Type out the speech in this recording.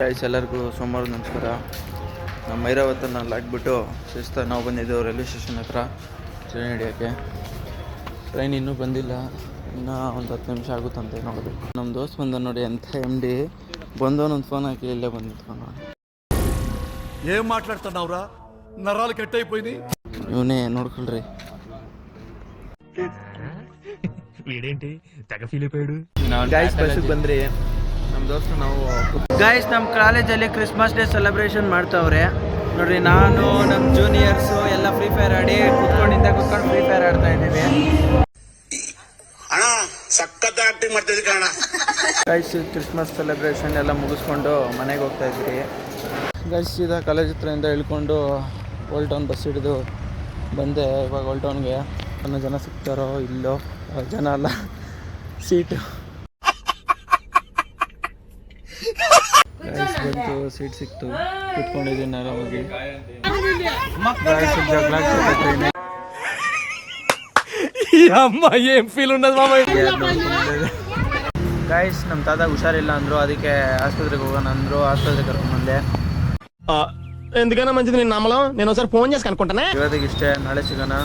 Guys ಎಲ್ಲರಿಗೂ ಸೋಮವಾರ ನಮಸ್ಕಾರ. ನಮ್ಮ ಐರಾವತನ್ನು ಹಾಕ್ಬಿಟ್ಟು ಶಿಸ್ತಾಗಿ ನಾವು ಬಂದಿದ್ದೆವು ರೈಲ್ವೆ ಸ್ಟೇಷನ್ ಹತ್ರ ಟ್ರೈನ್ ಹಿಡಿಯೋಕ್ಕೆ. ಟ್ರೈನ್ ಇನ್ನೂ ಬಂದಿಲ್ಲ, ಇನ್ನೂ ಒಂದು 10 ನಿಮಿಷ ಆಗುತ್ತಂತೆ ನೋಡಬೇಕು. ನಮ್ಮ ದೋಸ್ತ್ ಬಂದ ನೋಡಿ ಅಂತ MD ಬಂದವನೊಂದು ಫೋನ್ ಹಾಕಿ ಇಲ್ಲೇ ಬಂದಿತ್ತು ನೋಡಿ. ఏం మాట్లాడుతున్నావురా నరాలు కట్ అయిపోయింది. ಇವನೇ ನೋಡ್ಕೊಳ್ರಿ. వీడేంటి తెగ ఫీల్ అయిపోయాడు. ಗೈಸ್ ಬಸ್ಸಿಗೆ ಬಂದ್ರಿ. ನಮ್ಮ ದೋಸ್ತು ನಾವು ಗೈಸ್ ನಮ್ಮ ಕಾಲೇಜಲ್ಲಿ ಕ್ರಿಸ್ಮಸ್ ಡೇ ಸೆಲೆಬ್ರೇಷನ್ ಮಾಡ್ತಾವ್ರೆ ನೋಡ್ರಿ. ನಾನು ನಮ್ಮ ಜೂನಿಯರ್ಸು ಎಲ್ಲ ಫ್ರೀ ಫೈರ್ ಆಡಿ ಕುತ್ಕೊಂಡು ಫ್ರೀ ಫೈರ್ ಆಡ್ತಾ ಇದ್ದೀವಿ. ಗೈಸ್ ಕ್ರಿಸ್ಮಸ್ ಸೆಲೆಬ್ರೇಷನ್ ಎಲ್ಲ ಮುಗಿಸ್ಕೊಂಡು ಮನೆಗೆ ಹೋಗ್ತಾ ಇದ್ವಿ. ಗೈಸ್ ಸೀದಾ ಕಾಲೇಜ್ ಹತ್ರದಿಂದ ಇಳ್ಕೊಂಡು ಓಲ್ಡ್ ಟೌನ್ ಬಸ್ ಹಿಡಿದು ಬಂದೆ. ಇವಾಗ ಓಲ್ಡ್ ಟೌನ್ಗೆ ಜನ ಸಿಗ್ತಾರೋ ಇಲ್ಲೋ, ಜನ ಅಲ್ಲ ಸೀಟು ಬಂತು, ಸೀಟ್ ಸಿಕ್ತು, ಕುತ್ಕೊಂಡಿದ್ದೀನಿ ಆರಾಮಾಗಿ. ఏం ఫీల్ ఉన్నది మామ. ಗೈಸ್ ನಮ್ಮ ತಾತ ಹುಷಾರಿಲ್ಲ ಅಂದರು, ಅದಕ್ಕೆ ಆಸ್ಪತ್ರೆಗೆ ಹೋಗೋಣ ಅಂದರು. ಆಸ್ಪತ್ರೆಗೆ ಕರ್ಕೊಂಡ್ಬಂದೆ. ఎందుకైనా మంచిది నేను నమ్మలం. నేను ఒకసారి ఫోన్ చేసి కనుక్కుంటానే. ಇವತ್ತಿಗೆ ಇಷ್ಟೇ, ನಾಳೆ ಸಿಗೋಣ.